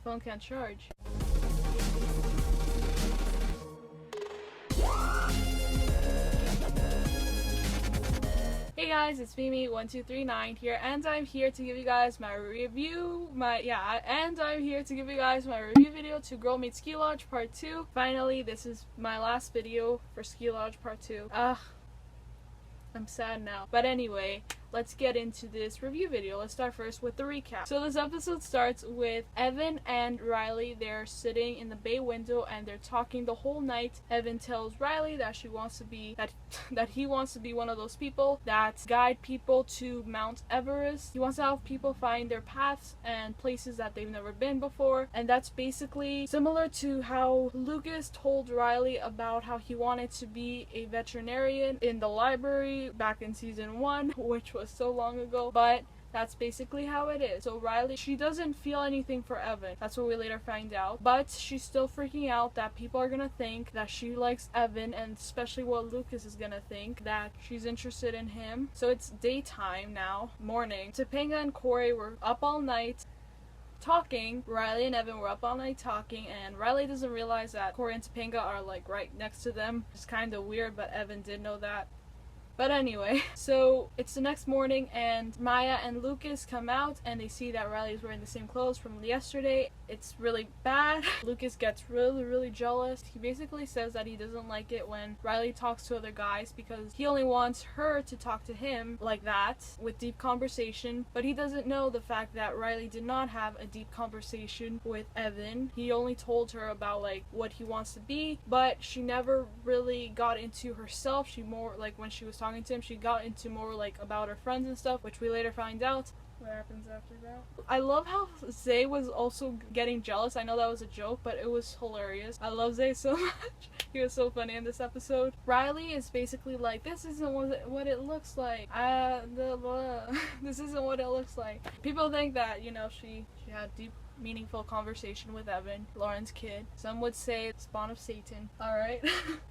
phone can't charge. Hey guys, it's Mimi1239 here, and I'm here to give you guys my review, video to Girl Meets Ski Lodge Part 2. Finally, this is my last video for Ski Lodge Part 2. I'm sad now. But anyway, let's get into this review video. Let's start first with the recap. So this episode starts with Evan and Riley. They're sitting in the bay window and they're talking the whole night. Evan tells Riley that he wants to be one of those people that guide people to Mount Everest. He wants to help people find their paths and places that they've never been before. And that's basically similar to how Lucas told Riley about how he wanted to be a veterinarian in the library back in season 1, which was so long ago, but that's basically how it is. So Riley, she doesn't feel anything for Evan. That's what we later find out. But she's still freaking out that people are gonna think that she likes Evan, and especially what Lucas is gonna think, that she's interested in him. So it's daytime now, morning. Topanga and Corey were up all night talking. Riley and Evan were up all night talking, and Riley doesn't realize that Corey and Topanga are like right next to them. It's kind of weird, but Evan did know that. But anyway, so it's the next morning and Maya and Lucas come out and they see that Riley is wearing the same clothes from yesterday. It's really bad. Lucas gets really jealous. He basically says that he doesn't like it when Riley talks to other guys because he only wants her to talk to him like that with deep conversation, but he doesn't know the fact that Riley did not have a deep conversation with Evan. He only told her about like what he wants to be, but she never really got into herself. She more like when she was talking to him, she got into more like about her friends and stuff, which we later find out what happens after that. I love how Zay was also getting jealous. I know that was a joke, but it was hilarious. I love Zay so much. He was so funny in this episode. Riley is basically like, this isn't what it looks like. This isn't what it looks like. People think that, you know, she had deep meaningful conversation with Evan, Lauren's kid. Some would say it's spawn of Satan. Alright.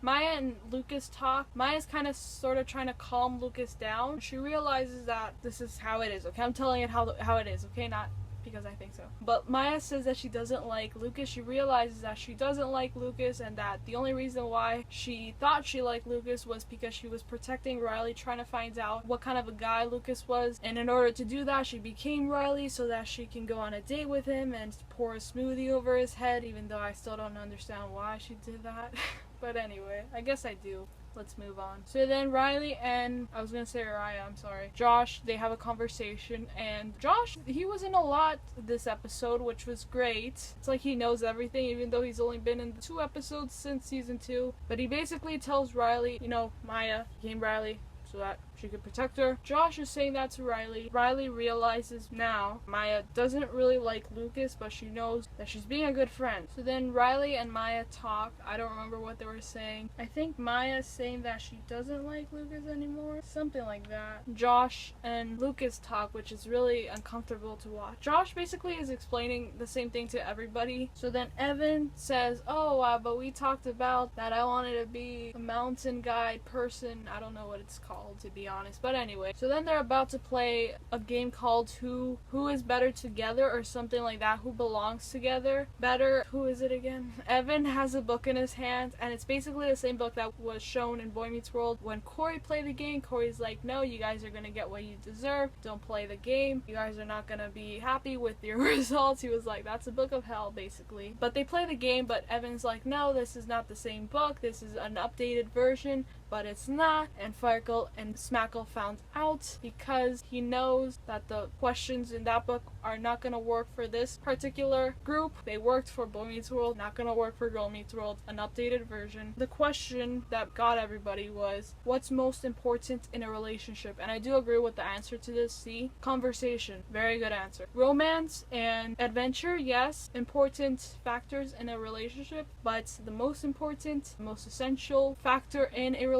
Maya and Lucas talk. Maya's kind of sort of trying to calm Lucas down. She realizes that this is how it is, okay? I'm telling it how it is, okay? Not because I think so. But Maya says that she doesn't like Lucas. She realizes that she doesn't like Lucas and that the only reason why she thought she liked Lucas was because she was protecting Riley, trying to find out what kind of a guy Lucas was. And in order to do that, she became Riley so that she can go on a date with him and pour a smoothie over his head, even though I still don't understand why she did that. But anyway, I guess I do. Let's move on. So then Riley and, I was gonna say Raya, I'm sorry, Josh, they have a conversation, and Josh, he was in a lot this episode, which was great. It's like he knows everything, even though he's only been in 2 episodes since season 2. But he basically tells Riley, you know, Maya became Riley so that she could protect her. Josh is saying that to Riley. Riley realizes now Maya doesn't really like Lucas, but she knows that she's being a good friend. So then Riley and Maya talk. I don't remember what they were saying. I think Maya's saying that she doesn't like Lucas anymore. Something like that. Josh and Lucas talk, which is really uncomfortable to watch. Josh basically is explaining the same thing to everybody. So then Evan says, oh, but we talked about that I wanted to be a mountain guide person. I don't know what it's called, to be honest, but anyway. So then they're about to play a game called Who is Better Together or something like that. Who belongs together better? Who is it again? Evan has a book in his hand, and it's basically the same book that was shown in Boy Meets World. When Corey played the game, Corey's like, no, you guys are gonna get what you deserve. Don't play the game. You guys are not gonna be happy with your results. He was like, that's a book of hell, basically. But they play the game, but Evan's like, no, this is not the same book. This is an updated version. But it's not, and Farkle and Smackle found out because he knows that the questions in that book are not going to work for this particular group. They worked for Boy Meets World, not going to work for Girl Meets World, an updated version. The question that got everybody was, what's most important in a relationship? And I do agree with the answer to this. C, conversation. Very good answer. Romance and adventure, yes, important factors in a relationship, but the most important, most essential factor in a relationship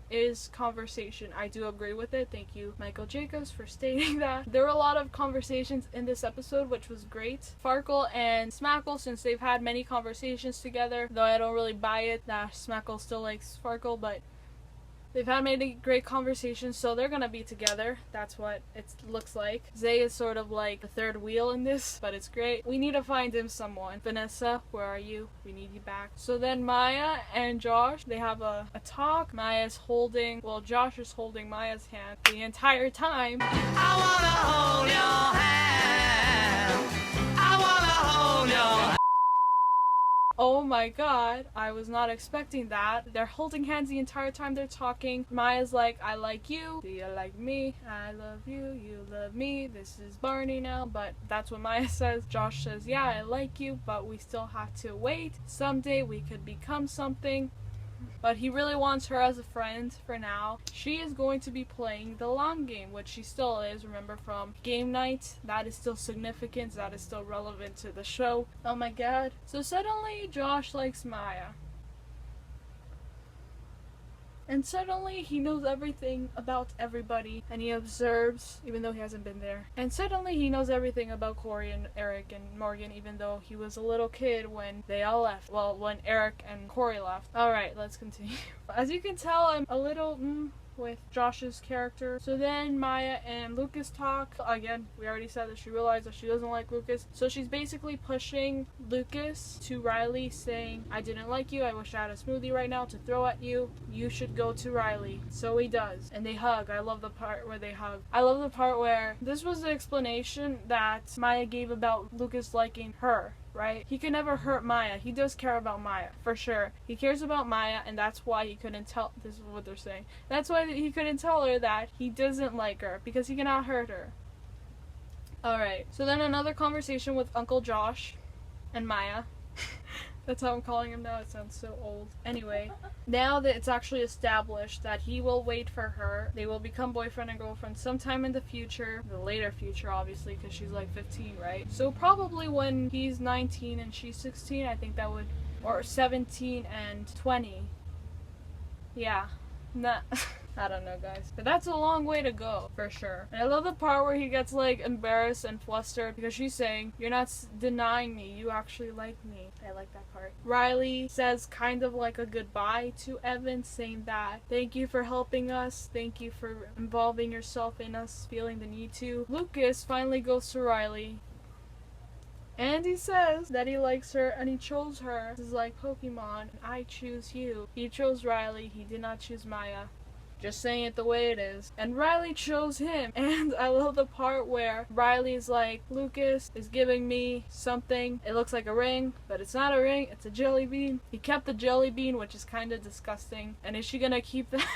is conversation. I do agree with it. Thank you, Michael Jacobs, for stating that. There were a lot of conversations in this episode, which was great. Farkle and Smackle, since they've had many conversations together, though I don't really buy it that Smackle still likes Farkle, but They've had made a great conversation, so they're gonna be together. That's what it looks like. Zay is sort of like the third wheel in this, but it's great. We need to find him someone. Vanessa, where are you? We need you back. So then Maya and Josh, they have a talk. Josh is holding Maya's hand the entire time. I wanna hold your hand. I wanna hold your hand. Oh my god, I was not expecting that. They're holding hands the entire time they're talking. Maya's like, I like you. Do you like me? I love you. You love me. This is Barney now. But that's what Maya says. Josh says, yeah, I like you, but we still have to wait. Someday we could become something. But he really wants her as a friend for now. She is going to be playing the long game, which she still is. Remember from game night? That is still significant. That is still relevant to the show. Oh my god. So suddenly Josh likes Maya. And suddenly he knows everything about everybody, and he observes, even though he hasn't been there. And suddenly he knows everything about Corey and Eric and Morgan, even though he was a little kid when they all left. Well, when Eric and Corey left. Alright, let's continue. As you can tell, I'm a little with Josh's character. So then Maya and Lucas talk. Again, we already said that she realized that she doesn't like Lucas. So she's basically pushing Lucas to Riley, saying, I didn't like you. I wish I had a smoothie right now to throw at you. You should go to Riley. So he does. And they hug. I love the part where they hug. I love the part where this was the explanation that Maya gave about Lucas liking her. Right? He can never hurt Maya. He does care about Maya, for sure. He cares about Maya, and that's why he couldn't tell. This is what they're saying. That's why he couldn't tell her that he doesn't like her, because he cannot hurt her. Alright, so then another conversation with Uncle Josh and Maya. That's how I'm calling him now. It sounds so old. Anyway, now that it's actually established that he will wait for her, they will become boyfriend and girlfriend sometime in the future. The later future, obviously, because she's like 15, right? So probably when he's 19 and she's 16, I think that would... Or 17 and 20. Yeah. Nah. I don't know, guys. But that's a long way to go, for sure. And I love the part where he gets, like, embarrassed and flustered because she's saying, you're not denying me. You actually like me. I like that part. Riley says kind of like a goodbye to Evan, saying that, thank you for helping us. Thank you for involving yourself in us feeling the need to. Lucas finally goes to Riley. And he says that he likes her and he chose her. This is like Pokemon. I choose you. He chose Riley. He did not choose Maya. Just saying it the way it is. And Riley chose him. And I love the part where Riley's like, Lucas is giving me something. It looks like a ring, but it's not a ring. It's a jelly bean. He kept the jelly bean, which is kind of disgusting. And is she gonna keep that?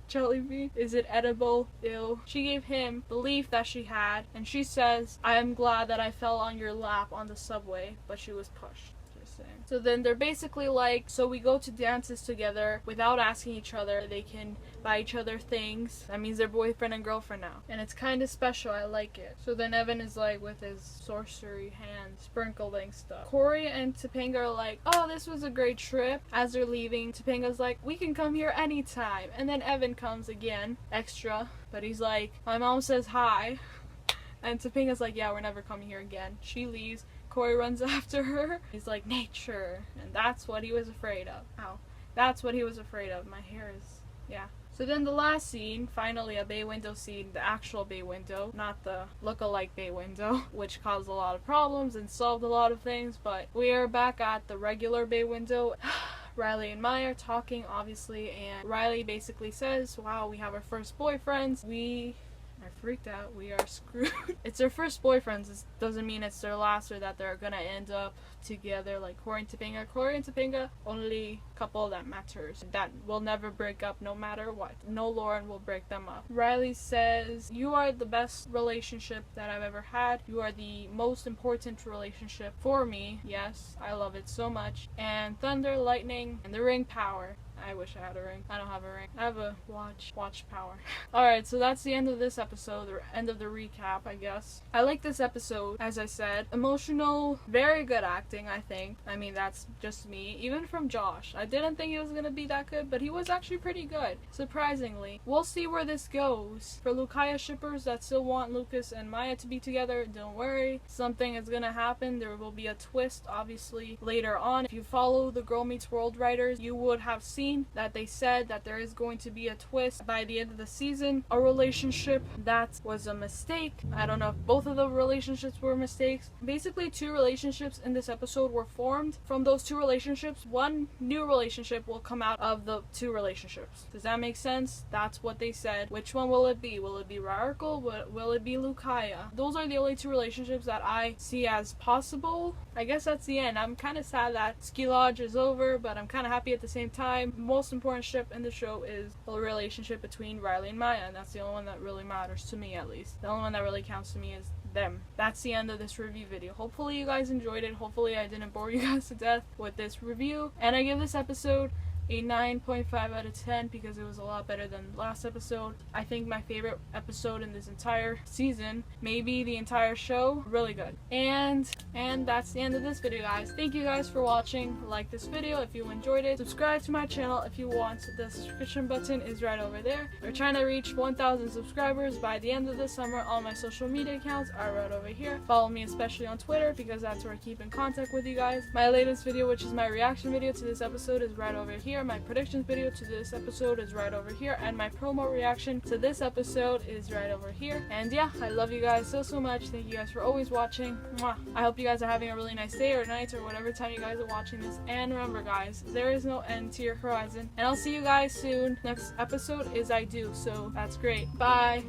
Jelly bean? Is it edible? Ew. She gave him the leaf that she had, and she says, I am glad that I fell on your lap on the subway, but she was pushed. So then they're basically like, so we go to dances together without asking each other. They can buy each other things. That means they're boyfriend and girlfriend now. And it's kind of special. I like it. So then Evan is like with his sorcery hand sprinkling stuff. Corey and Topanga are like, oh, this was a great trip. As they're leaving, Topanga's like, we can come here anytime. And then Evan comes again, extra. But he's like, my mom says hi. And Topanga's like, yeah, we're never coming here again. She leaves. Corey runs after her. He's like, nature. And that's what he was afraid of. Ow. That's what he was afraid of. My hair is... yeah. So then the last scene, finally a bay window scene, the actual bay window, not the look-alike bay window, which caused a lot of problems and solved a lot of things, but we are back at the regular bay window. Riley and Maya are talking, obviously, and Riley basically says, wow, we have our first boyfriends. I freaked out. We are screwed. It's their first boyfriends. It doesn't mean it's their last or that they're gonna end up together like Corey and Topanga. Corey and Topanga, only couple that matters. That will never break up no matter what. No Lauren will break them up. Riley says, you are the best relationship that I've ever had. You are the most important relationship for me. Yes, I love it so much. And thunder, lightning, and the ring power. I wish I had a ring. I don't have a ring. I have a watch power. Alright, so that's the end of this episode, the end of the recap, I guess. I like this episode, as I said. Emotional, very good acting, I think. I mean, that's just me. Even from Josh. I didn't think he was gonna be that good, but he was actually pretty good, surprisingly. We'll see where this goes. For Lucaya shippers that still want Lucas and Maya to be together, don't worry. Something is gonna happen. There will be a twist, obviously, later on. If you follow the Girl Meets World writers, you would have seen explained that they said that there is going to be a twist by the end of the season, a relationship that was a mistake. I don't know if both of the relationships were mistakes. Basically, 2 relationships in this episode were formed. From those 2 relationships, 1 new relationship will come out of the 2 relationships. Does that make sense? That's what they said. Which one will it be? Will it be Raarkle? Will it be Lukaya? Those are the only 2 relationships that I see as possible. I guess that's the end. I'm kind of sad that Ski Lodge is over, but I'm kind of happy at the same time. The most important ship in the show is the relationship between Riley and Maya, and that's the only one that really matters to me, at least. The only one that really counts to me is them. That's the end of this review video. Hopefully you guys enjoyed it. Hopefully I didn't bore you guys to death with this review. And I give this episode a 9.5 out of 10 because it was a lot better than last episode. I think my favorite episode in this entire season, maybe the entire show. Really good. And that's the end of this video, guys. Thank you guys for watching. Like this video if you enjoyed it. Subscribe to my channel if you want. The subscription button is right over there. We're trying to reach 1,000 subscribers by the end of the summer. All my social media accounts are right over here. Follow me especially on Twitter because that's where I keep in contact with you guys. My latest video, which is my reaction video to this episode, is right over here. My predictions video to this episode is right over here, and my promo reaction to this episode is right over here. And yeah, I love you guys so much. Thank you guys for always watching. Mwah. I hope you guys are having a really nice day or night or whatever time you guys are watching this. And remember, guys, there is no end to your horizon. And I'll see you guys soon. Next episode is I Do, so that's great. Bye.